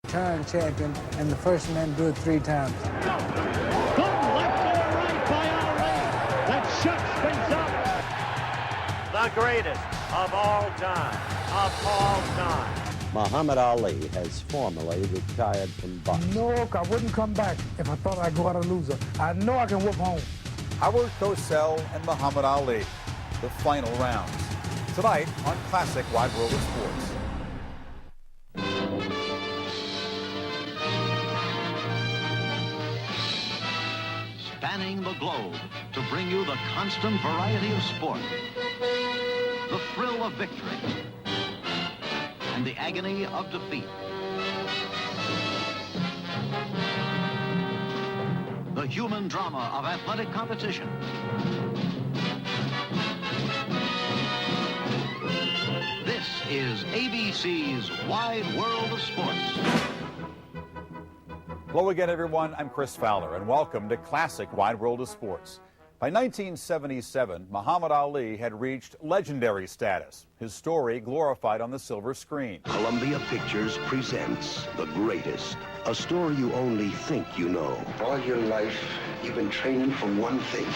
Turn champion, and the first man do it 3 times. Good left or right by Ali. That shuts things up. The greatest of all time. Muhammad Ali has formally retired from boxing. No, I wouldn't come back if I thought I'd go out a loser. I know I can whoop home. Howard Cosell and Muhammad Ali, the final rounds. Tonight on Classic Wide World of Sports. Spanning the globe to bring you the constant variety of sport, the thrill of victory, and the agony of defeat. The human drama of athletic competition. This is ABC's Wide World of Sports. Hello again, everyone. I'm Chris Fowler, and welcome to Classic Wide World of Sports. By 1977, Muhammad Ali had reached legendary status, his story glorified on the silver screen. Columbia Pictures presents The Greatest, a story you only think you know. All your life, you've been training for one thing,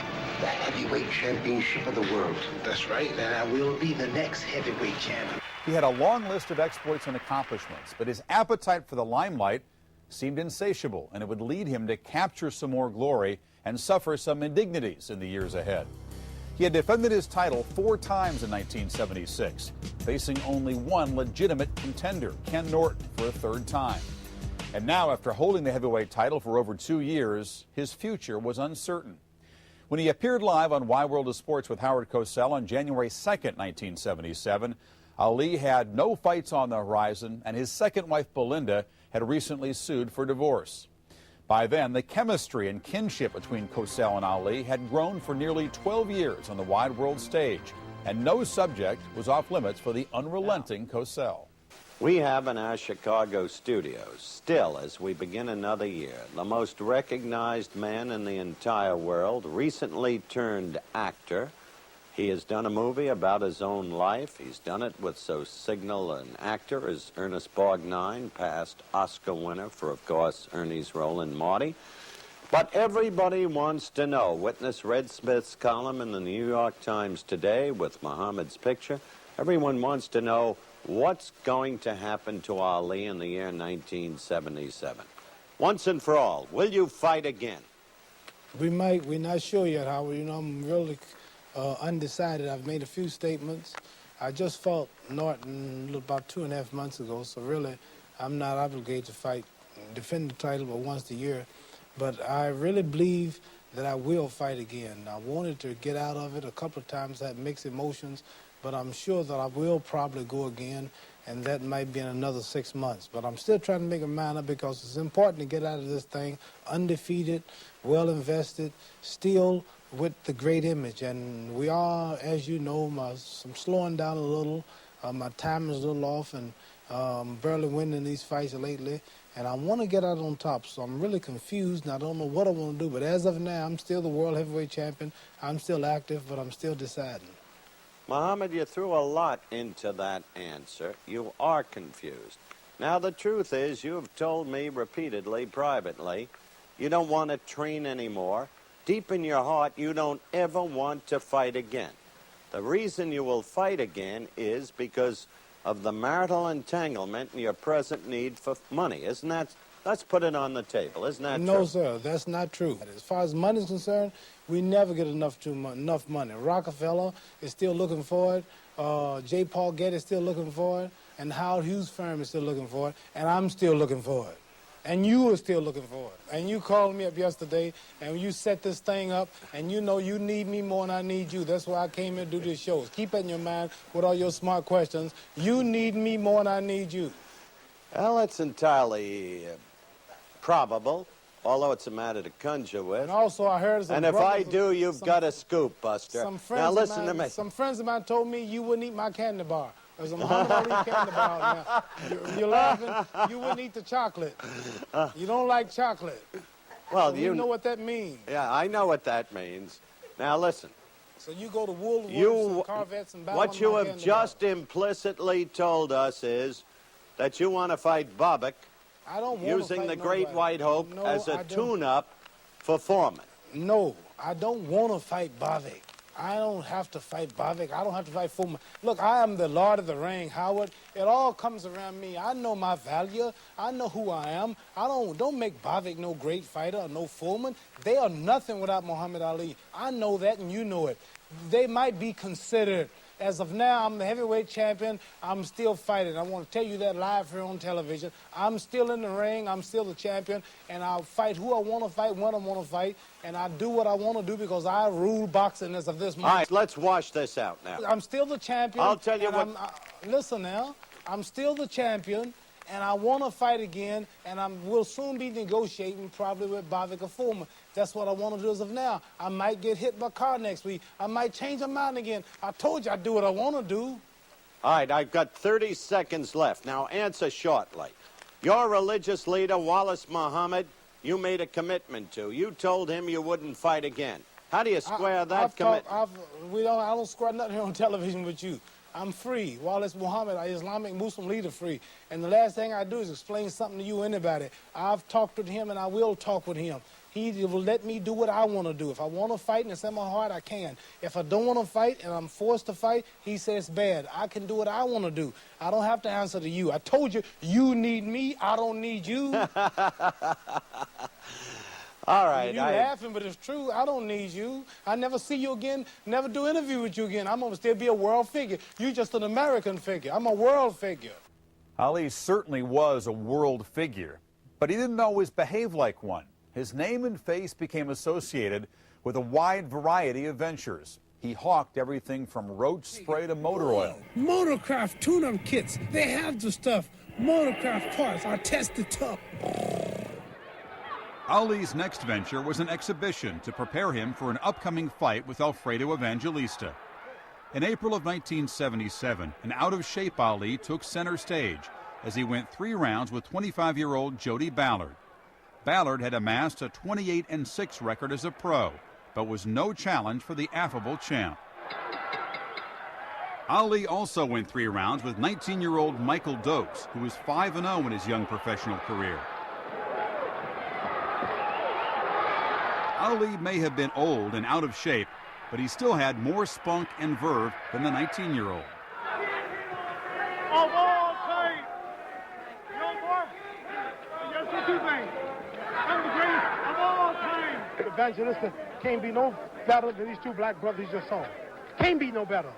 the heavyweight championship of the world. That's right, and I will be the next heavyweight champion. He had a long list of exploits and accomplishments, but his appetite for the limelight seemed insatiable, and it would lead him to capture some more glory and suffer some indignities in the years ahead. He had defended his title 4 times in 1976, facing only one legitimate contender, Ken Norton, for a 3rd time. And now, after holding the heavyweight title for over 2 years, his future was uncertain. When he appeared live on Wide World of Sports with Howard Cosell on January 2nd, 1977, Ali had no fights on the horizon, and his second wife, Belinda, had recently sued for divorce. By then, the chemistry and kinship between Cosell and Ali had grown for nearly 12 years on the wide world stage, and no subject was off limits for the unrelenting Cosell. We have in our Chicago studios, still as we begin another year, the most recognized man in the entire world, recently turned actor. He has done a movie about his own life. He's done it with so signal an actor as Ernest Borgnine, past Oscar winner for, of course, Ernie's role in Marty. But everybody wants to know. Witness Red Smith's column in the New York Times today with Muhammad's picture. Everyone wants to know what's going to happen to Ali in the year 1977. Once and for all, will you fight again? We might. We're not sure yet, Howard. You know, I'm really undecided. I've made a few statements. I just fought Norton about 2.5 months ago, so really I'm not obligated to fight, defend the title but once a year. But I really believe that I will fight again. I wanted to get out of it a couple of times, had mixed emotions, but I'm sure that I will probably go again, and that might be in another 6 months. But I'm still trying to make a mind up because it's important to get out of this thing undefeated, well invested, still with the great image. And we are, as you know, I'm slowing down a little. My time is a little off, and barely winning these fights lately. And I want to get out on top, so I'm really confused, and I don't know what I want to do. But as of now, I'm still the world heavyweight champion. I'm still active, but I'm still deciding. Muhammad, you threw a lot into that answer. You are confused. Now, the truth is, you have told me repeatedly, privately, you don't want to train anymore. Deep in your heart, you don't ever want to fight again. The reason you will fight again is because of the marital entanglement and your present need for money. Isn't that? Let's put it on the table. Isn't that true? No, sir, that's not true. As far as money is concerned, we never get enough money. Rockefeller is still looking for it. J. Paul Getty is still looking for it. And Howard Hughes' firm is still looking for it. And I'm still looking for it. And you are still looking for it. And you called me up yesterday, and you set this thing up, and you know you need me more than I need you. That's why I came here to do this show. Keep it in your mind with all your smart questions. You need me more than I need you. Well, it's entirely probable, although it's a matter to conjure with. And also, I heard some And if I do, you've got a scoop, Buster. Now, listen to me. Some friends of mine told me you wouldn't eat my candy bar. There's a Muhammad Ali candy bar now. You're laughing. You wouldn't eat the chocolate. You don't like chocolate. Well, so you know what that means. Yeah, I know what that means. Now, listen. So you go to Woolworths and Corvettes and buy what you have just implicitly told us is that you want to fight Bobbick I don't want using to the fight Great nobody. White Hope No, as a I don't. tune-up for Foreman. No, I don't want to fight Bavik. I don't have to fight Bavik. I don't have to fight Foreman. Look, I am the Lord of the Ring, Howard. It all comes around me. I know my value. I know who I am. Don't make Bavik no great fighter or no Foreman. They are nothing without Muhammad Ali. I know that, and you know it. They might be considered. As of now, I'm the heavyweight champion. I'm still fighting. I want to tell you that live here on television. I'm still in the ring. I'm still the champion. And I'll fight who I want to fight, when I want to fight. And I do what I want to do because I rule boxing as of this moment. All right, let's wash this out now. I'm still the champion. I'll tell you what... Listen now. I'm still the champion. And I want to fight again. And we'll soon be negotiating probably with Bavik or Foreman. That's what I want to do as of now. I might get hit by a car next week. I might change my mind again. I told you I do what I want to do. All right, I've got 30 seconds left. Now, answer shortly. Your religious leader, Wallace Muhammad, you made a commitment to. You told him you wouldn't fight again. How do you square that commitment? I don't square nothing here on television with you. I'm free. Wallace Muhammad, Islamic Muslim leader, free. And the last thing I do is explain something to you, anybody. I've talked with him, and I will talk with him. He will let me do what I want to do. If I want to fight and it's in my heart, I can. If I don't want to fight and I'm forced to fight, he says bad. I can do what I want to do. I don't have to answer to you. I told you, you need me. I don't need you. All right. You're laughing, but it's true. I don't need you. I never see you again, never do interview with you again. I'm going to still be a world figure. You're just an American figure. I'm a world figure. Ali certainly was a world figure, but he didn't always behave like one. His name and face became associated with a wide variety of ventures. He hawked everything from roach spray to motor oil. Motorcraft tune-up kits. They have the stuff. Motorcraft parts. I tested tough. Ali's next venture was an exhibition to prepare him for an upcoming fight with Alfredo Evangelista. In April of 1977, an out-of-shape Ali took center stage as he went 3 rounds with 25-year-old Jody Ballard. Ballard had amassed a 28-6 record as a pro, but was no challenge for the affable champ. Ali also went 3 rounds with 19-year-old Michael Dokes, who was 5-0 in his young professional career. Ali may have been old and out of shape, but he still had more spunk and verve than the 19-year-old. Of all time, young boy, just the two things. I'm the greatest of all time. Evangelista can't be no better than these two black brothers you just saw. Can't be no better.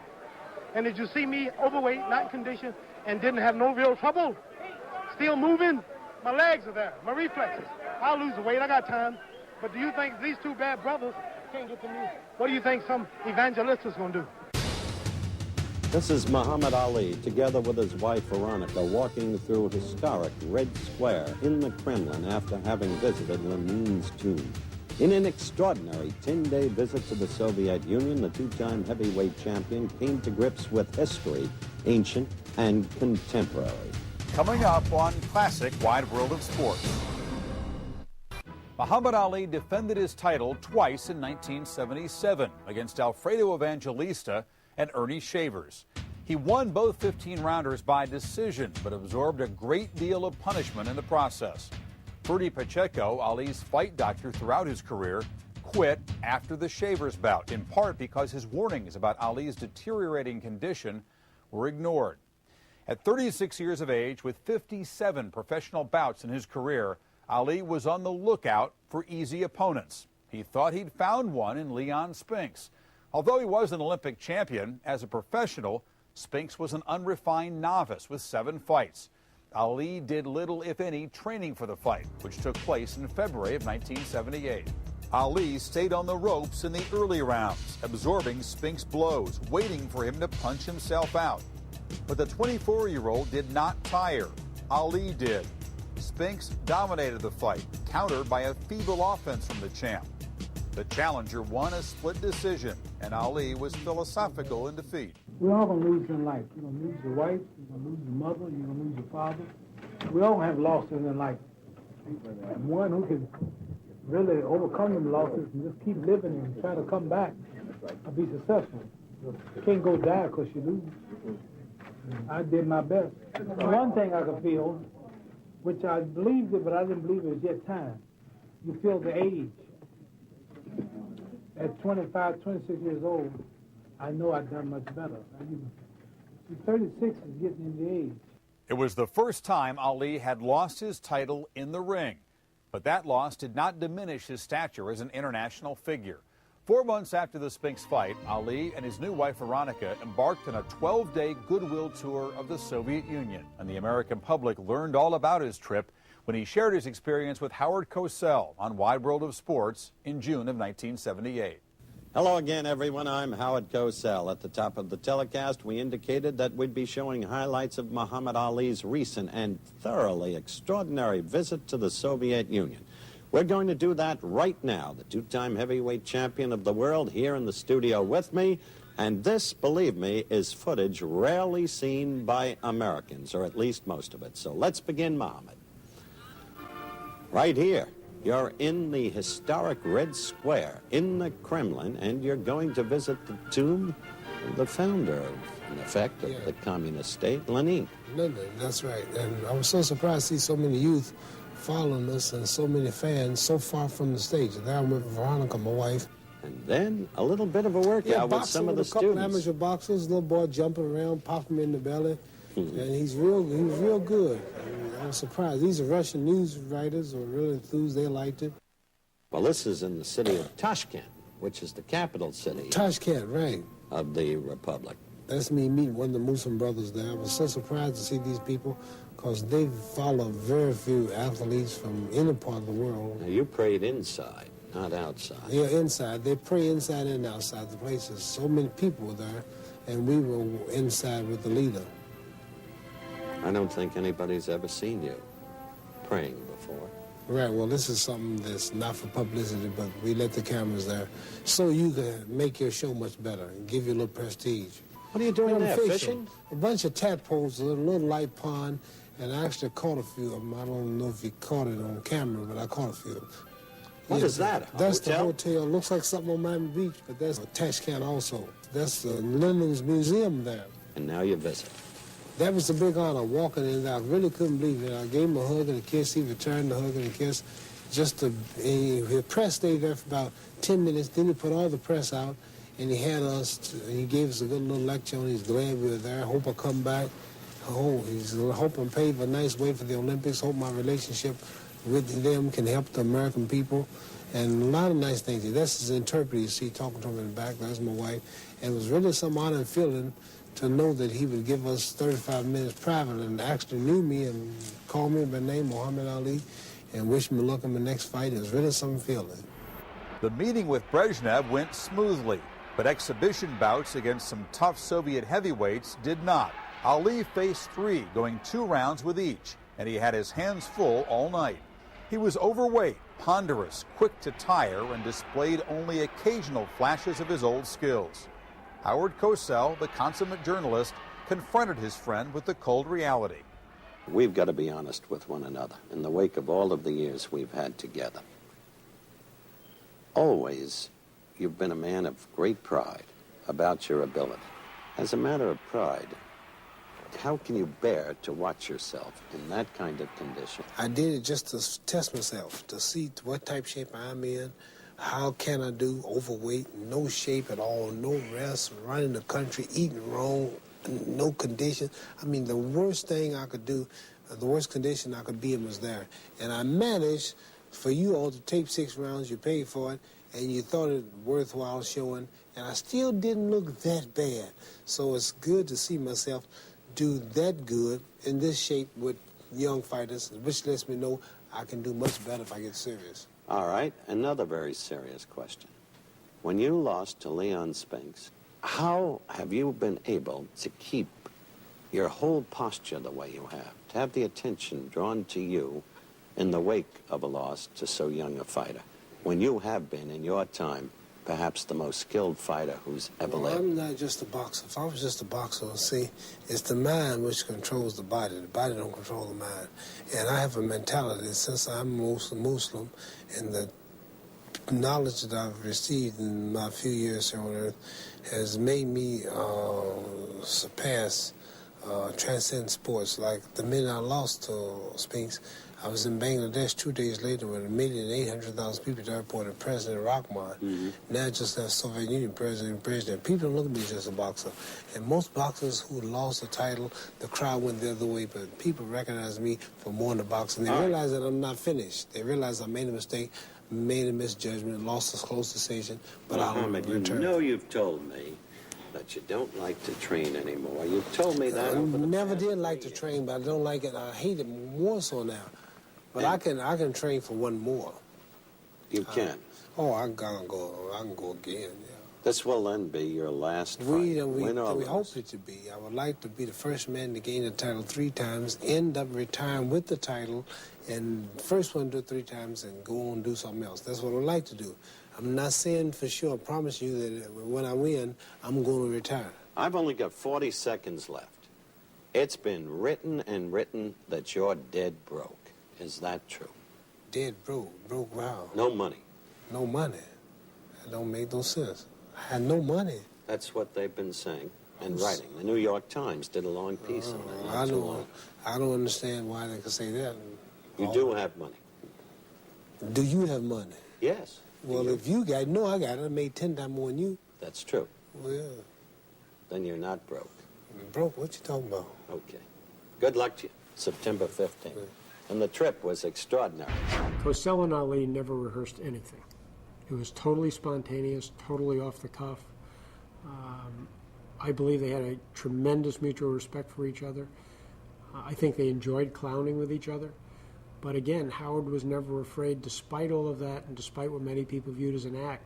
And did you see me overweight, not in condition, and didn't have no real trouble? Still moving? My legs are there, my reflexes. I'll lose the weight, I got time. But do you think these two bad brothers can't get to me? What do you think some evangelista's gonna do? This is Muhammad Ali, together with his wife Veronica, walking through historic Red Square in the Kremlin after having visited Lenin's tomb. In an extraordinary 10-day visit to the Soviet Union, the 2-time heavyweight champion came to grips with history, ancient and contemporary. Coming up on Classic Wide World of Sports. Muhammad Ali defended his title twice in 1977 against Alfredo Evangelista and Ernie Shavers. He won both 15-rounders by decision, but absorbed a great deal of punishment in the process. Ferdy Pacheco, Ali's fight doctor throughout his career, quit after the Shavers bout, in part because his warnings about Ali's deteriorating condition were ignored. At 36 years of age, with 57 professional bouts in his career, Ali was on the lookout for easy opponents. He thought he'd found one in Leon Spinks. Although he was an Olympic champion, as a professional, Spinks was an unrefined novice with 7 fights. Ali did little, if any, training for the fight, which took place in February of 1978. Ali stayed on the ropes in the early rounds, absorbing Spinks' blows, waiting for him to punch himself out. But the 24-year-old did not tire. Ali did. Spinks dominated the fight, countered by a feeble offense from the champ. The challenger won a split decision, and Ali was philosophical in defeat. We're all going to lose in life. You're going to lose your wife, you're going to lose your mother, you're going to lose your father. We all have losses in life. And one who can really overcome them losses and just keep living and try to come back and be successful. You can't go die because you lose. I did my best. One thing I could feel, which I believed it, but I didn't believe it was yet time. You feel the age. At 25, 26 years old, I know I've done much better. 36 is getting in the age. It was the first time Ali had lost his title in the ring, but that loss did not diminish his stature as an international figure. 4 months after the Spinks fight, Ali and his new wife Veronica embarked on a 12-day goodwill tour of the Soviet Union, and the American public learned all about his trip when he shared his experience with Howard Cosell on Wide World of Sports in June of 1978. Hello again, everyone. I'm Howard Cosell. At the top of the telecast, we indicated that we'd be showing highlights of Muhammad Ali's recent and thoroughly extraordinary visit to the Soviet Union. We're going to do that right now. The two-time heavyweight champion of the world here in the studio with me. And this, believe me, is footage rarely seen by Americans, or at least most of it. So let's begin, Muhammad. Right here. You're in the historic Red Square in the Kremlin, and you're going to visit the tomb of the founder, in effect, of the communist state, Lenin. Lenin, that's right. And I was so surprised to see so many youth following us and so many fans so far from the stage. And there I'm with Veronica, my wife. And then a little bit of a workout with some of the couple students. Amateur boxers, little boy jumping around, popping him in the belly. And he was real good. I was surprised. These are Russian news writers who were really enthused. They liked it. Well, this is in the city of Tashkent, which is the capital city. Tashkent, right. Of the Republic. That's me meeting one of the Muslim brothers there. I was so surprised to see these people because they follow very few athletes from any part of the world. Now, you prayed inside, not outside. Yeah, inside. They pray inside and outside the places. So many people were there, and we were inside with the leader. I don't think anybody's ever seen you praying before. Right, well, this is something that's not for publicity, but we let the cameras there so you can make your show much better and give you a little prestige. What are you doing there, fishing? A bunch of tadpoles, a little light pond, and I actually caught a few of them. I don't know if you caught it on camera, but I caught a few of them. What is that, That's the hotel. Looks like something on Miami Beach, but that's Tashkent also. That's the Lenin's museum there. And now you visit. That was a big honor, walking in there. I really couldn't believe it. I gave him a hug and a kiss. He returned the hug and a kiss. The press stayed there for about 10 minutes. Then he put all the press out, and he gave us a good little lecture, and he's glad we were there. Hope I come back. He's hoping pave a nice way for the Olympics. Hope my relationship with them can help the American people. And a lot of nice things. That's his interpreter, you see, talking to him in the back. That's my wife. And it was really some honor and feeling to know that he would give us 35 minutes private and actually knew me and called me by name, Muhammad Ali, and wished me luck in the next fight. It was really some feeling. The meeting with Brezhnev went smoothly, but exhibition bouts against some tough Soviet heavyweights did not. Ali faced 3, going 2 rounds with each, and he had his hands full all night. He was overweight, ponderous, quick to tire, and displayed only occasional flashes of his old skills. Howard Cosell, the consummate journalist, confronted his friend with the cold reality. We've got to be honest with one another in the wake of all of the years we've had together. Always, you've been a man of great pride about your ability. As a matter of pride, how can you bear to watch yourself in that kind of condition? I did it just to test myself, to see what type of shape I'm in. How can I do overweight, no shape at all, no rest, running the country, eating wrong, no condition. I mean, the worst thing I could do, the worst condition I could be in was there. And I managed for you all to tape 6 rounds, you paid for it, and you thought it worthwhile showing, and I still didn't look that bad. So it's good to see myself do that good in this shape with young fighters, which lets me know I can do much better if I get serious. All right, another very serious question. When you lost to Leon Spinks, how have you been able to keep your whole posture the way you have, to have the attention drawn to you in the wake of a loss to so young a fighter, when you have been, in your time, perhaps the most skilled fighter who's ever lived? I'm not just a boxer. If I was just a boxer, see, it's the mind which controls the body. The body don't control the mind. And I have a mentality, since I'm Muslim, and the knowledge that I've received in my few years here on earth has made me surpass transcend sports. Like the minute I lost to Spinks, I was in Bangladesh 2 days later with 1,800,000 people at the airport and President Rahman. Now just that Soviet Union president. People don't look at me as a boxer. And most boxers who lost the title, the crowd went the other way, but people recognize me for more than the boxing. They realize that I'm not finished. They realize I made a mistake, made a misjudgment, lost a close decision, but Muhammad, I'll return. You know you've told me that you don't like to train anymore. You've told me that. I never did like to train, but I don't like it. I hate it more so now. But I can train for one more. You can. I can go again. Yeah. This will then be your last fight. We win or hope lose. it to be. I would like to be the first man to gain the title 3 times, end up retiring with the title, and first one to do it 3 times and go on and do something else. That's what I would like to do. I'm not saying for sure, I promise you that when I win, I'm going to retire. I've only got 40 seconds left. It's been written and written that you're dead broke. Is that true? Dead broke? Broke how? No money. No money? That don't make no sense. I had no money. That's what they've been saying and writing. The New York Times did a long piece on that. I don't understand why they could say that. You do have money. Do you have money? Yes. Well, if you got it, no, I got it. I made 10 times more than you. That's true. Well, yeah. Then you're not broke. Broke? What you talking about? Okay. Good luck to you. September 15th. And the trip was extraordinary. Cosell and Ali never rehearsed anything. It was totally spontaneous, totally off the cuff. I believe they had a tremendous mutual respect for each other. I think they enjoyed clowning with each other. But again, Howard was never afraid, despite all of that and despite what many people viewed as an act,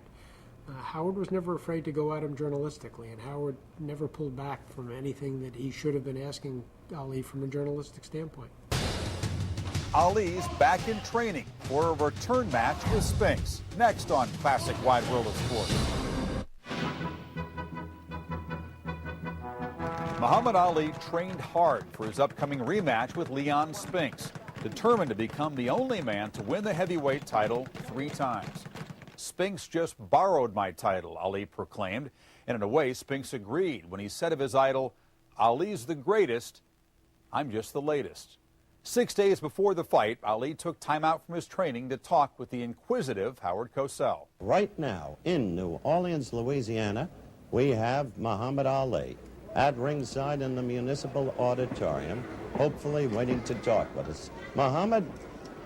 Howard was never afraid to go at him journalistically, and Howard never pulled back from anything that he should have been asking Ali from a journalistic standpoint. Ali's back in training for a return match with Spinks. Next on Classic Wide World of Sports. Muhammad Ali trained hard for his upcoming rematch with Leon Spinks, determined to become the only man to win the heavyweight title 3 times. Spinks just borrowed my title, Ali proclaimed, and in a way, Spinks agreed when he said of his idol, "Ali's the greatest, I'm just the latest." 6 days before the fight, Ali took time out from his training to talk with the inquisitive Howard Cosell. Right now, in New Orleans, Louisiana, we have Muhammad Ali at ringside in the Municipal Auditorium, hopefully waiting to talk with us. Muhammad,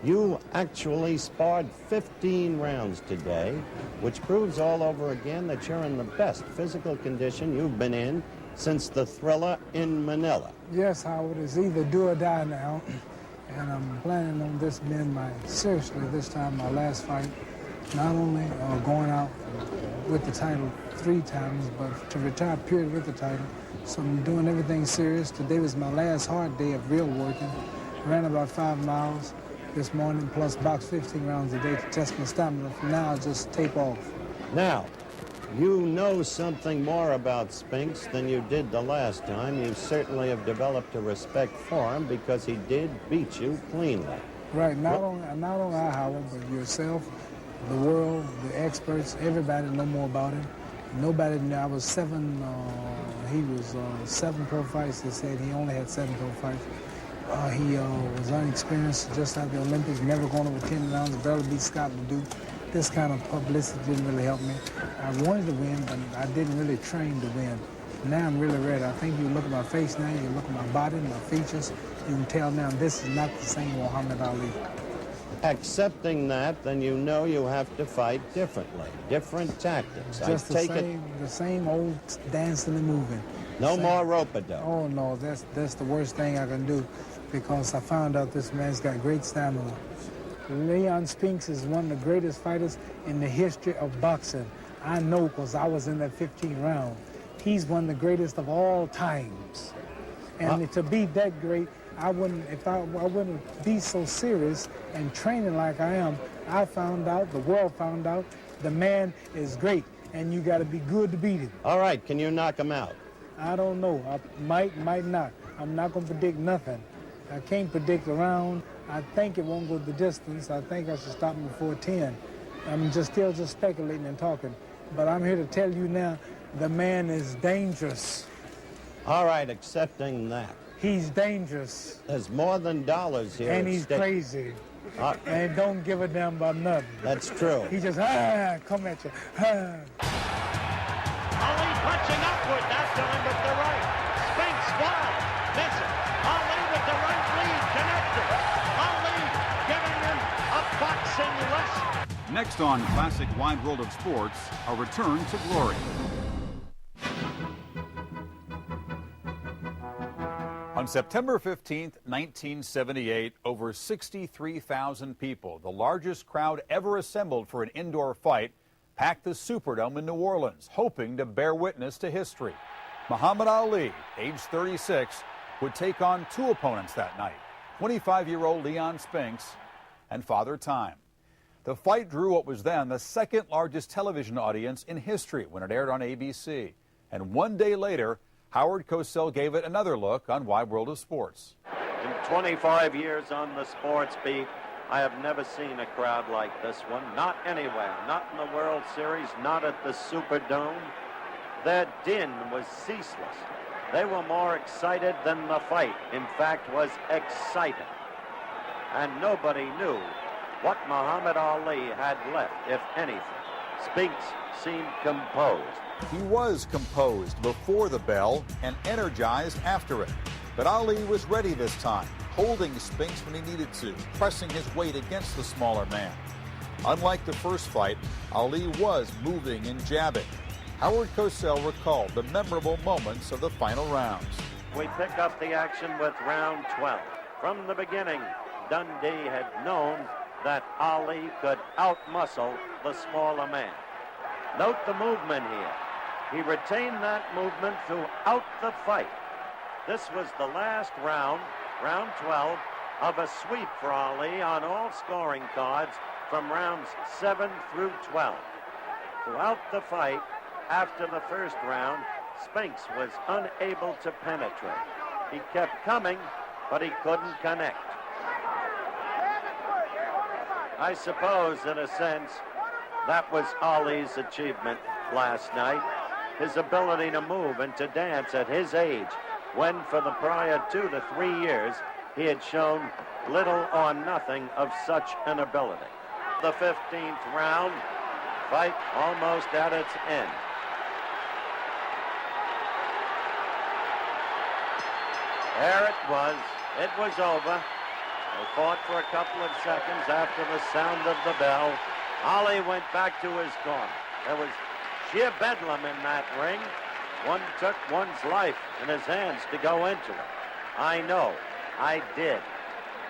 you actually sparred 15 rounds today, which proves all over again that you're in the best physical condition you've been in since the Thriller in Manila. Yes, Howard, it's either do or die now. And I'm planning on this being seriously, this time, my last fight. Not only going out with the title 3 times, but to retire, period, with the title. So I'm doing everything serious. Today was my last hard day of real working. Ran about 5 miles this morning, plus boxed 15 rounds a day to test my stamina. From now, I'll just tape off. Now, you know something more about Spinks than you did the last time. You certainly have developed a respect for him because he did beat you cleanly. Right, not only I, Howard, but yourself, the world, the experts, everybody know more about him. Nobody knew. I was 7, he was 7 pro fights. They said he only had 7 pro fights. He was unexperienced, just like the Olympics, never going over 10 rounds, barely beat Scott Ledoux. This kind of publicity didn't really help me. I wanted to win, but I didn't really train to win. Now I'm really ready. I think you look at my face now, you look at my body, my features, you can tell now this is not the same Muhammad Ali. Accepting that, then you know you have to fight differently, different tactics. Just the same old dancing and moving. No more rope-a-dope. Oh no, that's the worst thing I can do, because I found out this man's got great stamina. Leon Spinks is one of the greatest fighters in the history of boxing. I know because I was in that 15 round. He's one of the greatest of all times. And to be that great, I wouldn't be so serious and training like I am. I found out, the world found out, the man is great, and you got to be good to beat him. All right, can you knock him out? I don't know. I might not. I'm not going to predict nothing. I can't predict a round. I think it won't go the distance. I think I should stop him before 10. I'm still speculating and talking. But I'm here to tell you now, the man is dangerous. All right, accepting that. He's dangerous. There's more than dollars here. And at he's stake. crazy. And don't give a damn about nothing. That's true. He just, come at you. Ali punching upward that time with the right. Spinks wide. Misses. Ali with the right lead connected. Ali giving him a boxing lesson. Next on Classic Wide World of Sports, a return to glory. On September 15th, 1978, over 63,000 people, the largest crowd ever assembled for an indoor fight, packed the Superdome in New Orleans, hoping to bear witness to history. Muhammad Ali, age 36, would take on two opponents that night, 25-year-old Leon Spinks and Father Time. The fight drew what was then the second largest television audience in history when it aired on ABC. And one day later, Howard Cosell gave it another look on Wide World of Sports. In 25 years on the sports beat, I have never seen a crowd like this one. Not anywhere. Not in the World Series. Not at the Superdome. Their din was ceaseless. They were more excited than the fight. In fact, was excited. And nobody knew what Muhammad Ali had left, if anything. Spinks seemed composed. He was composed before the bell and energized after it. But Ali was ready this time, holding Spinks when he needed to, pressing his weight against the smaller man. Unlike the first fight, Ali was moving and jabbing. Howard Cosell recalled the memorable moments of the final rounds. We pick up the action with round 12. From the beginning, Dundee had known that Ali could outmuscle the smaller man. Note the movement here. He retained that movement throughout the fight. This was the last round, round 12, of a sweep for Ali on all scoring cards from rounds 7 through 12. Throughout the fight, after the first round, Spinks was unable to penetrate. He kept coming, but he couldn't connect. I suppose, in a sense, that was Ali's achievement last night. His ability to move and to dance at his age, when for the prior 2 to 3 years, he had shown little or nothing of such an ability. The 15th round, fight almost at its end. There it was over. They fought for a couple of seconds after the sound of the bell. Ali went back to his corner. There was sheer bedlam in that ring. One took one's life in his hands to go into it. I know. I did.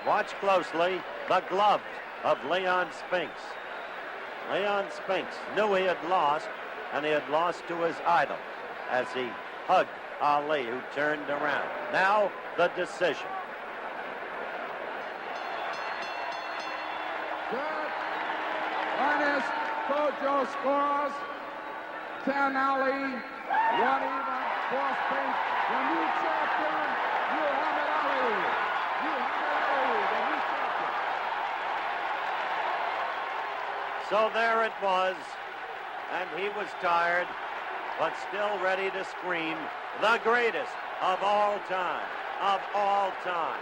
Watch closely the gloves of Leon Spinks. Leon Spinks knew he had lost, and he had lost to his idol as he hugged Ali, who turned around. Now, the decision. Ernest Kojo scores. 10 Ali, 1 even, 4 Spinks. The new champion, Muhammad Ali. Muhammad Ali, the new champion. So there it was, and he was tired, but still ready to scream, the greatest of all time, of all time.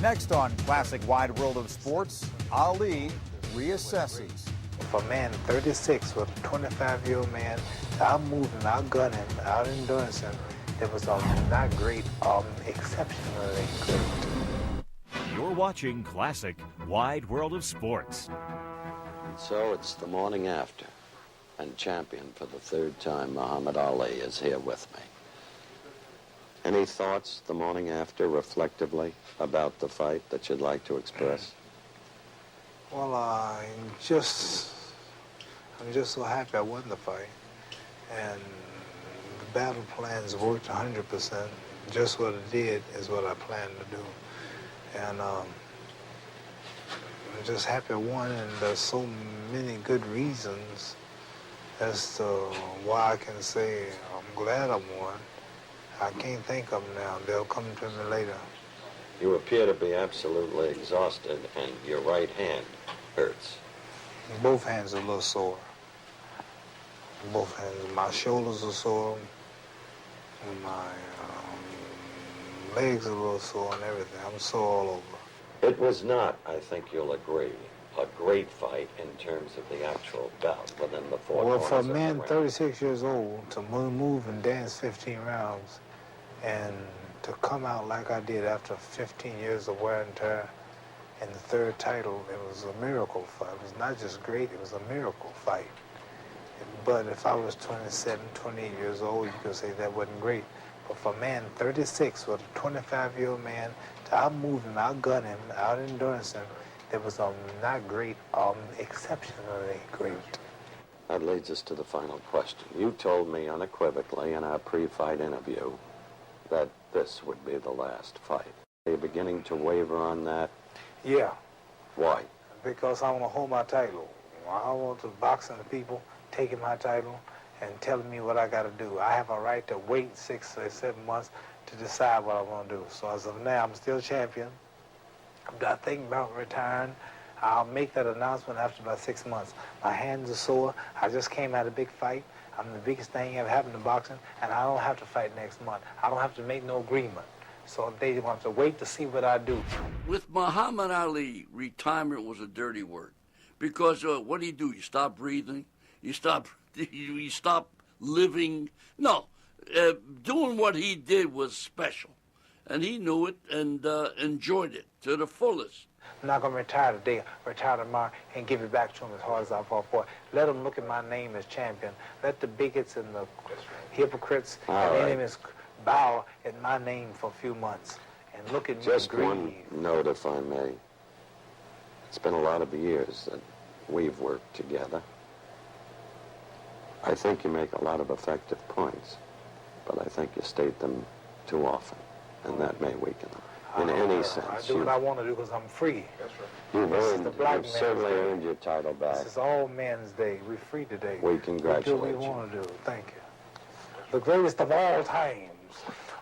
Next on Classic Wide World of Sports, Ali reassesses. For a man 36 with a 25-year-old man, out-moving, outgunning, out-endorsing, it was not great, exceptionally great. You're watching Classic Wide World of Sports. And so it's the morning after, and champion for the 3rd time, Muhammad Ali, is here with me. Any thoughts the morning after, reflectively, about the fight that you'd like to express? Well, I'm just so happy I won the fight. And the battle plans worked 100%. Just what it did is what I planned to do. And I'm just happy I won, and there's so many good reasons as to why I can say I'm glad I won. I can't think of them now. They'll come to me later. You appear to be absolutely exhausted, and your right hand hurts. Both hands are a little sore. Both hands. My shoulders are sore. And legs are a little sore and everything. I'm sore all over. It was not, I think you'll agree, a great fight in terms of the actual bout within the four Well, corners for a of the man ring. 36 years old to move and dance 15 rounds and to come out like I did after 15 years of wear and tear in the third title, it was a miracle fight. It was not just great, it was a miracle fight. But if I was 27, 28 years old, you could say that wasn't great. But for a man 36, with a 25-year-old man, to outmove him, outgun him, out-endurance him, that was not great, exceptionally great. That leads us to the final question. You told me unequivocally in our pre-fight interview that this would be the last fight. Are you beginning to waver on that? Yeah. Why? Because I want to hold my title. I don't want the boxing people taking my title and telling me what I got to do. I have a right to wait 6 or 7 months to decide what I want to do. So as of now, I'm still champion. I'm not thinking about retiring. I'll make that announcement after about 6 months. My hands are sore. I just came out of a big fight. I'm the biggest thing ever happened in boxing, and I don't have to fight next month. I don't have to make no agreement. So they want to wait to see what I do. With Muhammad Ali, retirement was a dirty word. Because what do? You stop breathing? You stop living? No. Doing what he did was special. And he knew it and enjoyed it to the fullest. I'm not going to retire today, retire tomorrow, and give it back to him as hard as I fought for it. Let them look at my name as champion. Let the bigots and the hypocrites and enemies bow at my name for a few months and look at me. Just one note, if I may. It's been a lot of years that we've worked together. I think you make a lot of effective points, but I think you state them too often, and that may weaken them. In any sense. I do what I want to do because I'm free. You've certainly earned your title back. This is all men's day. We're free today. We congratulate you. We do what we want to do. Thank you. The greatest of all times.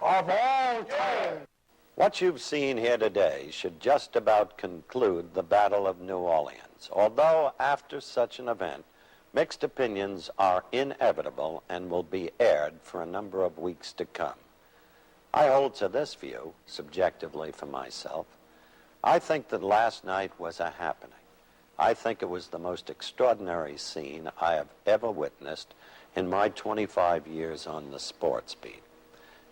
Of all time. What you've seen here today should just about conclude the Battle of New Orleans. Although after such an event, mixed opinions are inevitable and will be aired for a number of weeks to come. I hold to this view, subjectively for myself. I think that last night was a happening. I think it was the most extraordinary scene I have ever witnessed in my 25 years on the sports beat.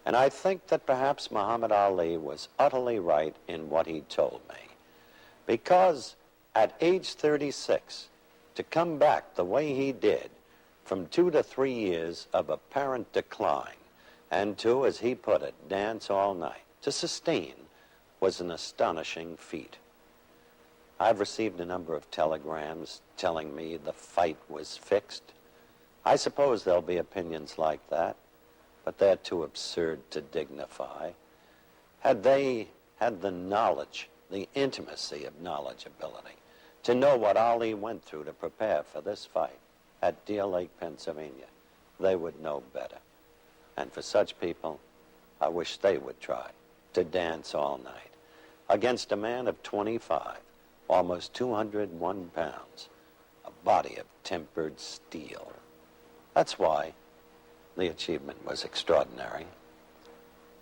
And I think that perhaps Muhammad Ali was utterly right in what he told me. Because at age 36, to come back the way he did from 2 to 3 years of apparent decline, and to, as he put it, dance all night, to sustain, was an astonishing feat. I've received a number of telegrams telling me the fight was fixed. I suppose there'll be opinions like that, but they're too absurd to dignify. Had they had the knowledge, the intimacy of knowledgeability, to know what Ali went through to prepare for this fight at Deer Lake, Pennsylvania, they would know better. And for such people, I wish they would try to dance all night against a man of 25, almost 201 pounds, a body of tempered steel. That's why the achievement was extraordinary.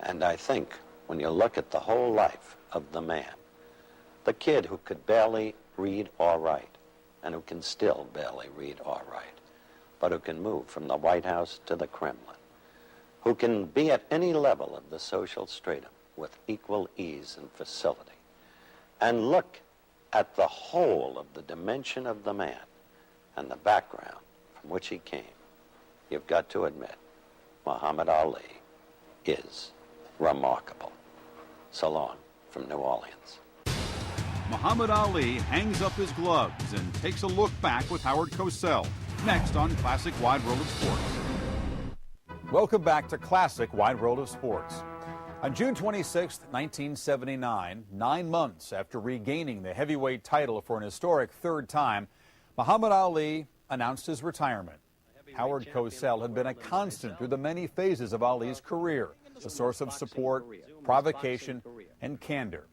And I think when you look at the whole life of the man, the kid who could barely read or write, and who can still barely read or write, but who can move from the White House to the Kremlin, who can be at any level of the social stratum with equal ease and facility, and look at the whole of the dimension of the man and the background from which he came, you've got to admit, Muhammad Ali is remarkable. So long from New Orleans. Muhammad Ali hangs up his gloves and takes a look back with Howard Cosell, next on Classic Wide World of Sports. Welcome back to Classic Wide World of Sports. On June 26, 1979, 9 months after regaining the heavyweight title for an historic third time, Muhammad Ali announced his retirement. Howard Cosell had been a constant through the many phases of Ali's career, a source of support, provocation, and candor.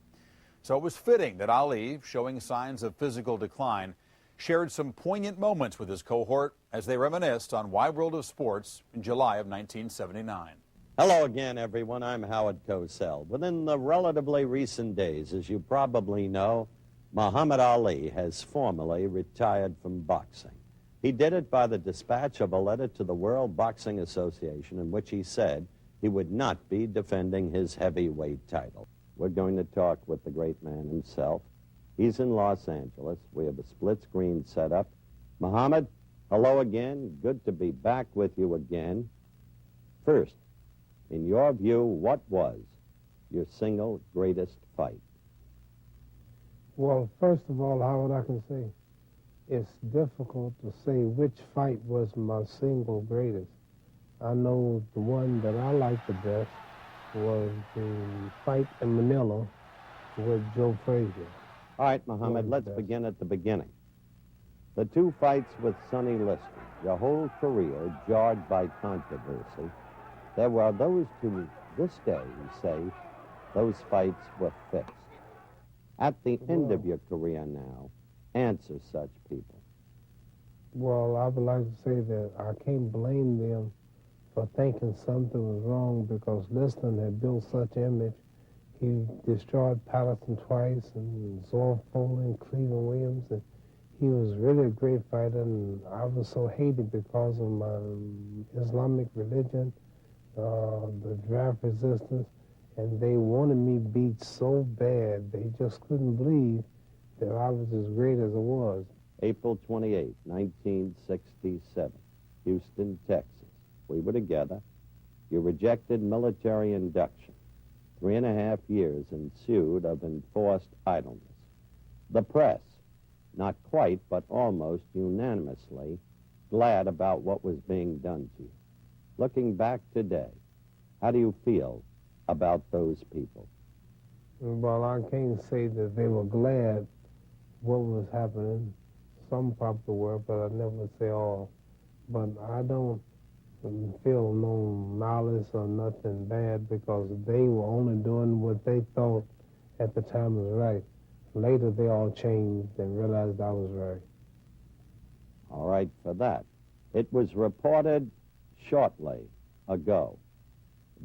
So it was fitting that Ali, showing signs of physical decline, shared some poignant moments with his cohort as they reminisced on Wide World of Sports in July of 1979. Hello again, everyone. I'm Howard Cosell. Within the relatively recent days, as you probably know, Muhammad Ali has formally retired from boxing. He did it by the dispatch of a letter to the World Boxing Association in which he said he would not be defending his heavyweight title. We're going to talk with the great man himself. He's in Los Angeles. We have a split screen set up. Muhammad, hello again. Good to be back with you again. First, in your view, what was your single greatest fight? Well, first of all, Howard, I can say it's difficult to say which fight was my single greatest. I know the one that I liked the best was the fight in Manila with Joe Frazier. All right, Muhammad, let's begin at the beginning. The two fights with Sonny Liston, your whole career jarred by controversy. There were those to this day who say those fights were fixed. At the end of your career now, answer such people. Well, I would like to say that I can't blame them for thinking something was wrong because Liston had built such image. He destroyed Patterson twice and Zorn Foley, Cleveland Williams, and he was really a great fighter, and I was so hated because of my Islamic religion, the draft resistance, and they wanted me beat so bad they just couldn't believe that I was as great as I was. April 28, 1967, Houston, Texas. We were together. You rejected military induction. 3.5 years ensued of enforced idleness. The press, not quite, but almost unanimously, glad about what was being done to you. Looking back today, how do you feel about those people? Well, I can't say that they were glad what was happening. Some probably were, but I never say all. But I don't feel no malice or nothing bad because they were only doing what they thought at the time was right. Later, they all changed and realized I was right. All right, for that. It was reported shortly ago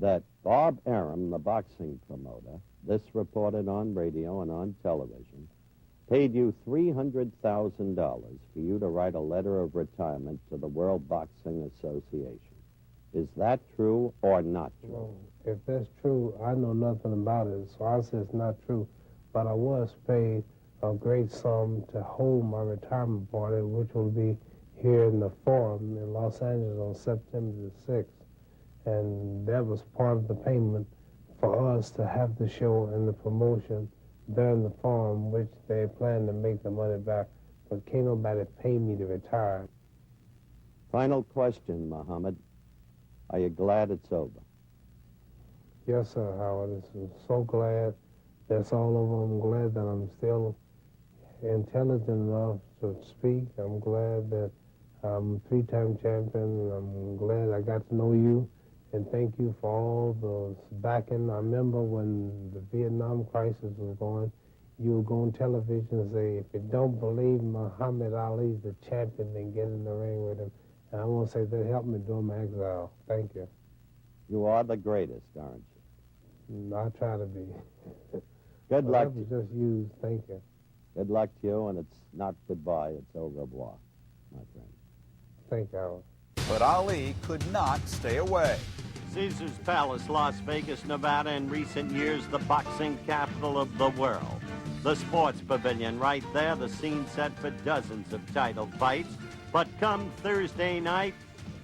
that Bob Arum, the boxing promoter, this reported on radio and on television, paid you $300,000 for you to write a letter of retirement to the World Boxing Association. Is that true or not true? No, if that's true, I know nothing about it, so I say it's not true. But I was paid a great sum to hold my retirement party, which will be here in the Forum in Los Angeles on September the 6th. And that was part of the payment for us to have the show and the promotion there in the Forum, which they plan to make the money back. But can't nobody pay me to retire. Final question, Muhammad. Are you glad it's over? Yes, sir, Howard. I'm so glad that's all over. I'm glad that I'm still intelligent enough to speak. I'm glad that I'm a three-time champion. I'm glad I got to know you. And thank you for all the backing. I remember when the Vietnam crisis was going, you would go on television and say, if you don't believe Muhammad Ali's the champion, then get in the ring with him. And I want to say that helped me during my exile. Thank you. You are the greatest, aren't you? I try to be. Good luck. That was just used. Thank you. Good luck to you, and it's not goodbye, it's au revoir, my friend. Thank you, Howard. But Ali could not stay away. Caesar's Palace, Las Vegas, Nevada, in recent years, the boxing capital of the world. The sports pavilion right there, the scene set for dozens of title fights. But come Thursday night,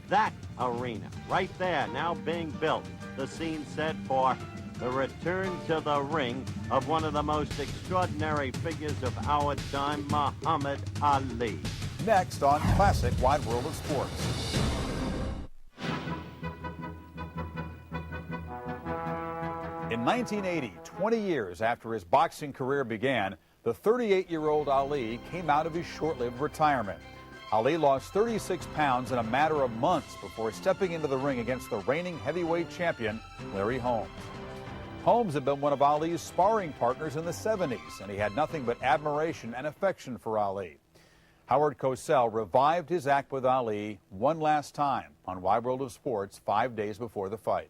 that arena right there now being built, the scene set for the return to the ring of one of the most extraordinary figures of our time, Muhammad Ali. Next on Classic Wide World of Sports. In 1980, 20 years after his boxing career began, the 38-year-old Ali came out of his short-lived retirement. Ali lost 36 pounds in a matter of months before stepping into the ring against the reigning heavyweight champion, Larry Holmes. Holmes had been one of Ali's sparring partners in the 70s, and he had nothing but admiration and affection for Ali. Howard Cosell revived his act with Ali one last time on Wide World of Sports 5 days before the fight.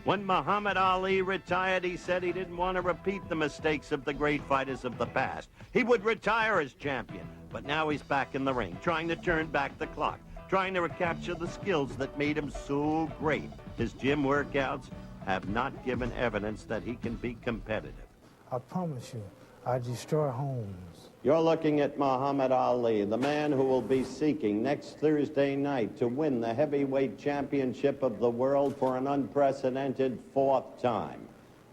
When Muhammad Ali retired, he said he didn't want to repeat the mistakes of the great fighters of the past. He would retire as champion, but now he's back in the ring, trying to turn back the clock, trying to recapture the skills that made him so great. His gym workouts have not given evidence that he can be competitive. I promise you, I destroy homes. You're looking at Muhammad Ali, the man who will be seeking next Thursday night to win the heavyweight championship of the world for an unprecedented 4th time.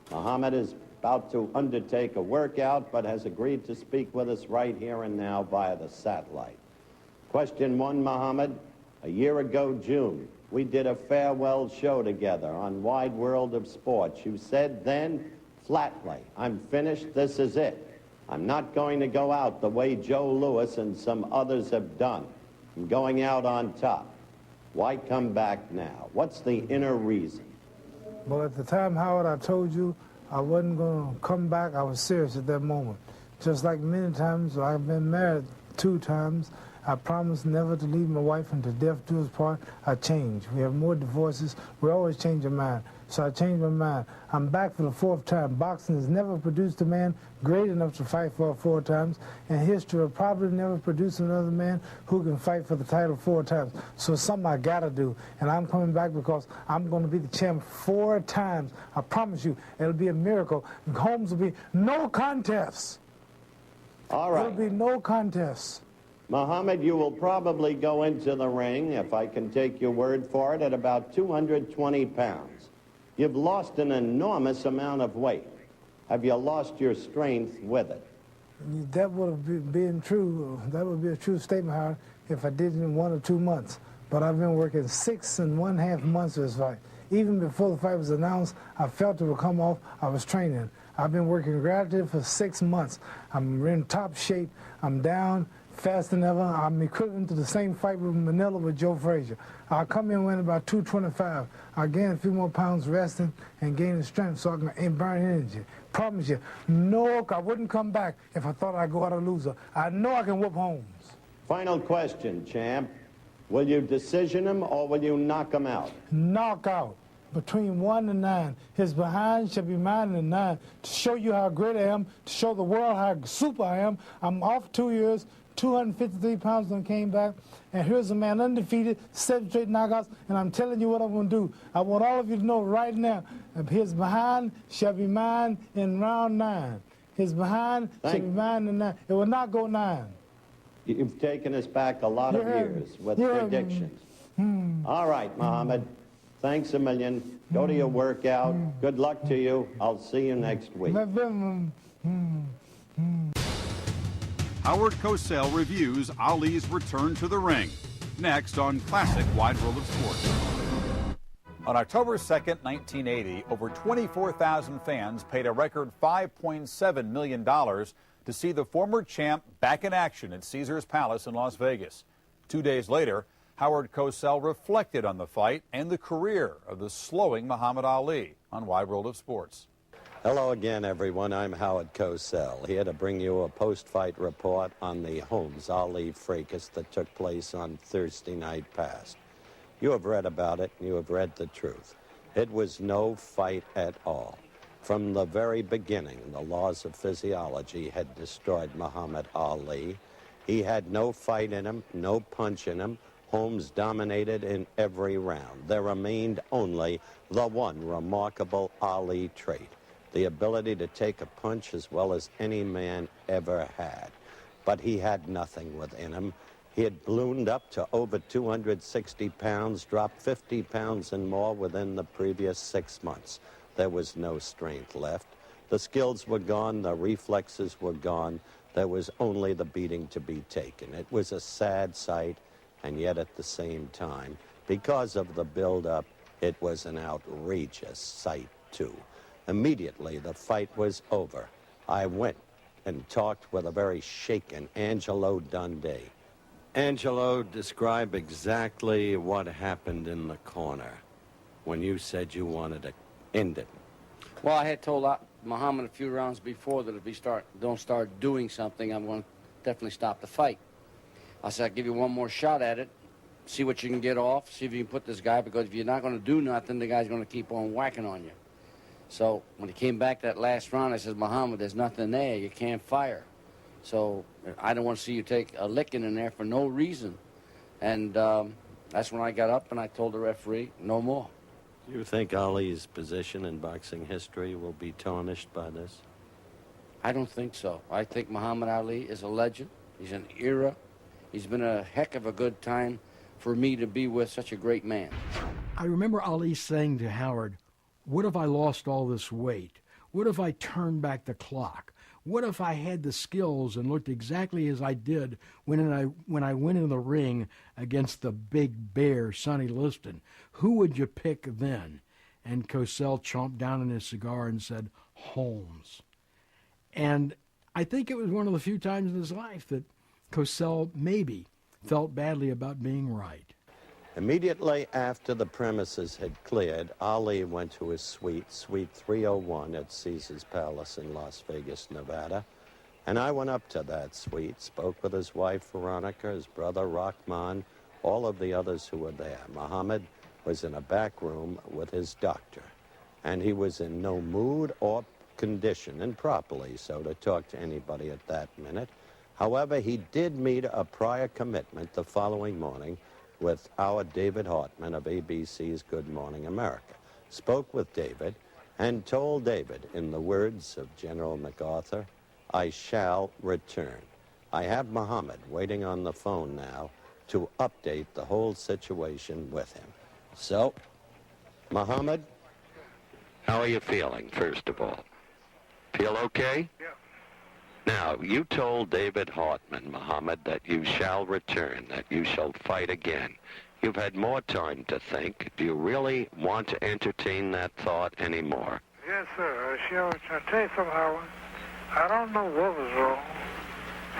Muhammad is about to undertake a workout, but has agreed to speak with us right here and now via the satellite. Question 1, Muhammad. A year ago, June, we did a farewell show together on Wide World of Sports. You said then, flatly, I'm finished, this is it. I'm not going to go out the way Joe Louis and some others have done. I'm going out on top. Why come back now? What's the inner reason? Well, at the time, Howard, I told you I wasn't going to come back. I was serious at that moment. Just like many times, I've been married 2 times. I promised never to leave my wife until death do us part. I changed. We have more divorces. We always change our mind. So I changed my mind. I'm back for the 4th time. Boxing has never produced a man great enough to fight for 4 times, and history will probably never produce another man who can fight for the title 4 times. So it's something I gotta do, and I'm coming back because I'm going to be the champ 4 times. I promise you, it'll be a miracle. Holmes will be no contests. All right. There'll be no contests. Muhammad, you will probably go into the ring, if I can take your word for it, at about 220 pounds. You've lost an enormous amount of weight. Have you lost your strength with it? That would have been true. That would be a true statement, Howard, if I did it in 1 or 2 months. But I've been working 6½ months for this fight. Even before the fight was announced, I felt it would come off. I was training. I've been working gradually for 6 months. I'm in top shape. I'm down faster than ever. I'm equivalent to the same fight with Manila with Joe Frazier. I'll come in weighing about 225. I'll gain a few more pounds resting and gaining strength so I can burn energy. Promise you, no, I wouldn't come back if I thought I'd go out a loser. I know I can whoop Holmes. Final question, champ. Will you decision him or will you knock him out? Knockout. Between 1 and 9. His behind shall be mine in 9. To show you how great I am, to show the world how super I am. I'm off 2 years. 253 pounds when I came back, and here's a man undefeated, 7 straight knockouts, and I'm telling you what I'm going to do. I want all of you to know right now, his behind shall be mine in round 9. His behind shall be mine in 9. It will not go 9. You've taken us back a lot of years with predictions. All right, Muhammad, thanks a million. Go to your workout. Good luck to you. I'll see you next week. Howard Cosell reviews Ali's return to the ring. Next on Classic Wide World of Sports. On October 2nd, 1980, over 24,000 fans paid a record $5.7 million to see the former champ back in action at Caesars Palace in Las Vegas. 2 days later, Howard Cosell reflected on the fight and the career of the slowing Muhammad Ali on Wide World of Sports. Hello again, everyone. I'm Howard Cosell, here to bring you a post-fight report on the Holmes-Ali fracas that took place on Thursday night past. You have read about it, and you have read the truth. It was no fight at all. From the very beginning, the laws of physiology had destroyed Muhammad Ali. He had no fight in him, no punch in him. Holmes dominated in every round. There remained only the one remarkable Ali trait: the ability to take a punch as well as any man ever had. But he had nothing within him. He had ballooned up to over 260 pounds, dropped 50 pounds and more within the previous 6 months. There was no strength left. The skills were gone, the reflexes were gone. There was only the beating to be taken. It was a sad sight, and yet at the same time, because of the build-up, it was an outrageous sight, too. Immediately, the fight was over. I went and talked with a very shaken Angelo Dundee. Angelo, describe exactly what happened in the corner when you said you wanted to end it. Well, I had told Muhammad a few rounds before that if he don't start doing something, I'm going to definitely stop the fight. I said, I'll give you one more shot at it, see what you can get off, see if you can put this guy, because if you're not going to do nothing, the guy's going to keep on whacking on you. So when he came back that last round, I said, Muhammad, there's nothing there. You can't fire. So I don't want to see you take a licking in there for no reason. And that's when I got up and I told the referee, no more. Do you think Ali's position in boxing history will be tarnished by this? I don't think so. I think Muhammad Ali is a legend. He's an era. He's been a heck of a good time for me to be with such a great man. I remember Ali saying to Howard, what if I lost all this weight? What if I turned back the clock? What if I had the skills and looked exactly as I did when I went in the ring against the big bear, Sonny Liston? Who would you pick then? And Cosell chomped down on his cigar and said, Holmes. And I think it was one of the few times in his life that Cosell maybe felt badly about being right. Immediately after the premises had cleared, Ali went to his suite, Suite 301 at Caesar's Palace in Las Vegas, Nevada. And I went up to that suite, spoke with his wife, Veronica, his brother, Rahman, all of the others who were there. Muhammad was in a back room with his doctor, and he was in no mood or condition, and properly so, to talk to anybody at that minute. However, he did meet a prior commitment the following morning with our David Hartman of ABC's Good Morning America. Spoke with David and told David, in the words of General MacArthur, I shall return. I have Muhammad waiting on the phone now to update the whole situation with him. So, Muhammad, how are you feeling, first of all? Feel okay? Yeah. Now, you told David Hartman, Muhammad, that you shall return, that you shall fight again. You've had more time to think. Do you really want to entertain that thought anymore? Yes, sir. Sure. I'll tell you something, Howard. I don't know what was wrong.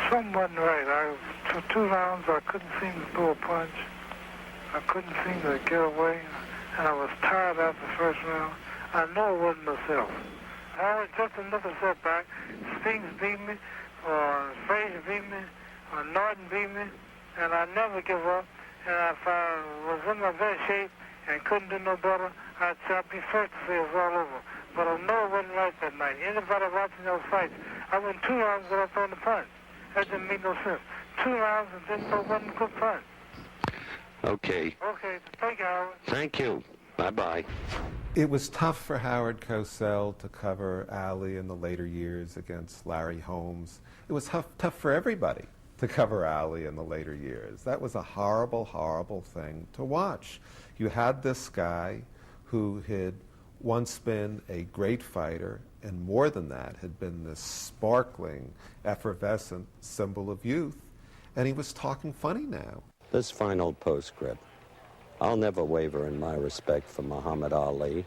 Something wasn't right. For 2 rounds, I couldn't seem to throw a punch. I couldn't seem to get away. And I was tired after the first round. I know it wasn't myself. Howard, just another setback. Spinks beat me, or Frazier beat me, or Norton beat me, and I never give up. And if I was in my best shape and couldn't do no better, I'd be first to say it was all over. But I know it wasn't right that night. Anybody watching those fights, I went 2 rounds without throwing a punch. That didn't make no sense. 2 rounds and didn't throw one good punch. Okay. Okay, thank you, Howard. Thank you. Bye-bye. It was tough for Howard Cosell to cover Ali in the later years against Larry Holmes. It was tough for everybody to cover Ali in the later years. That was a horrible, horrible thing to watch. You had this guy who had once been a great fighter, and more than that, had been this sparkling, effervescent symbol of youth, and he was talking funny now. This final postscript. I'll never waver in my respect for Muhammad Ali.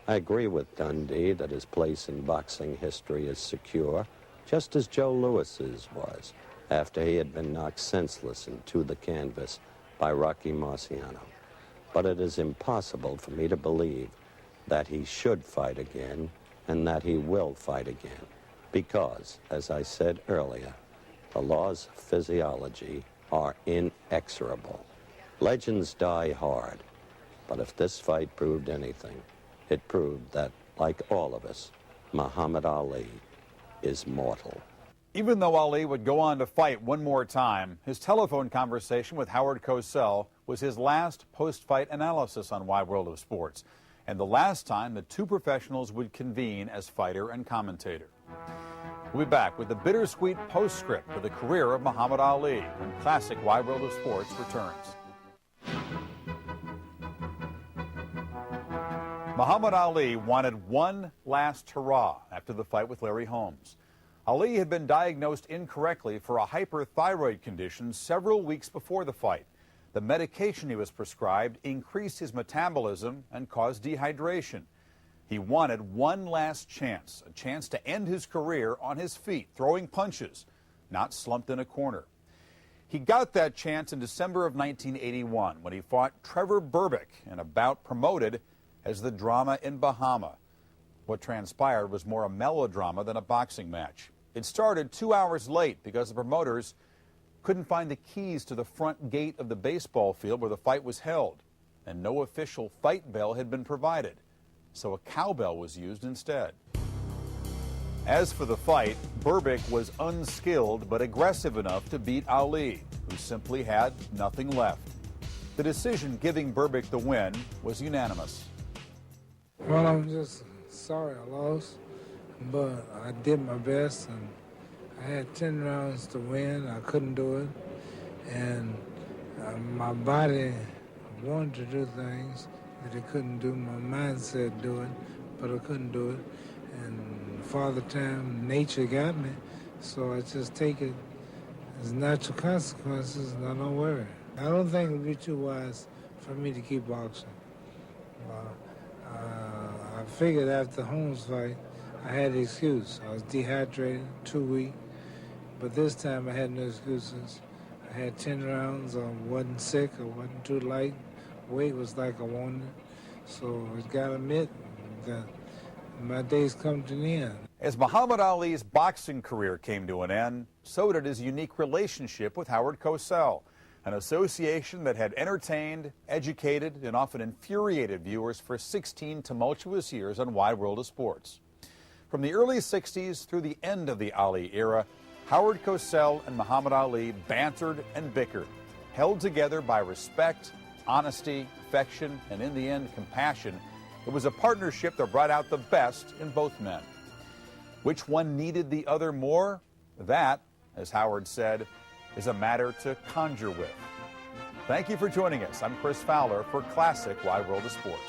I agree with Dundee that his place in boxing history is secure, just as Joe Louis's was, after he had been knocked senseless into the canvas by Rocky Marciano. But it is impossible for me to believe that he should fight again and that he will fight again, because, as I said earlier, the laws of physiology are inexorable. Legends die hard, but if this fight proved anything, it proved that, like all of us, Muhammad Ali is mortal. Even though Ali would go on to fight one more time, his telephone conversation with Howard Cosell was his last post-fight analysis on Wide World of Sports, and the last time the two professionals would convene as fighter and commentator. We'll be back with the bittersweet postscript of the career of Muhammad Ali when classic Wide World of Sports returns. Muhammad Ali wanted one last hurrah after the fight with Larry Holmes. Ali had been diagnosed incorrectly for a hyperthyroid condition several weeks before the fight. The medication he was prescribed increased his metabolism and caused dehydration. He wanted one last chance, a chance to end his career on his feet, throwing punches, not slumped in a corner. He got that chance in December of 1981 when he fought Trevor Berbick in a bout promoted as the Drama in Bahama. What transpired was more a melodrama than a boxing match. It started 2 hours late because the promoters couldn't find the keys to the front gate of the baseball field where the fight was held, and no official fight bell had been provided, so a cowbell was used instead. As for the fight, Berbick was unskilled but aggressive enough to beat Ali, who simply had nothing left. The decision giving Berbick the win was unanimous. Well, I'm just sorry I lost, but I did my best, and I had 10 rounds to win. I couldn't do it, and my body wanted to do things that it couldn't do. My mind said do it, but I couldn't do it. And Father Time, nature got me, so I just take it as natural consequences, and I don't worry. I don't think it would be too wise for me to keep boxing. I figured after Holmes' fight, I had the excuse. I was dehydrated, too weak, but this time I had no excuses. I had 10 rounds, I wasn't sick, I wasn't too light, weight was like I wanted, so I gotta admit that my days come to an end. As Muhammad Ali's boxing career came to an end, so did his unique relationship with Howard Cosell, an association that had entertained, educated, and often infuriated viewers for 16 tumultuous years on Wide World of Sports. From the early 60s through the end of the Ali era, Howard Cosell and Muhammad Ali bantered and bickered, held together by respect, honesty, affection, and in the end, compassion. It was a partnership that brought out the best in both men. Which one needed the other more? That, as Howard said, is a matter to conjure with. Thank you for joining us. I'm Chris Fowler for Classic Wide World of Sports.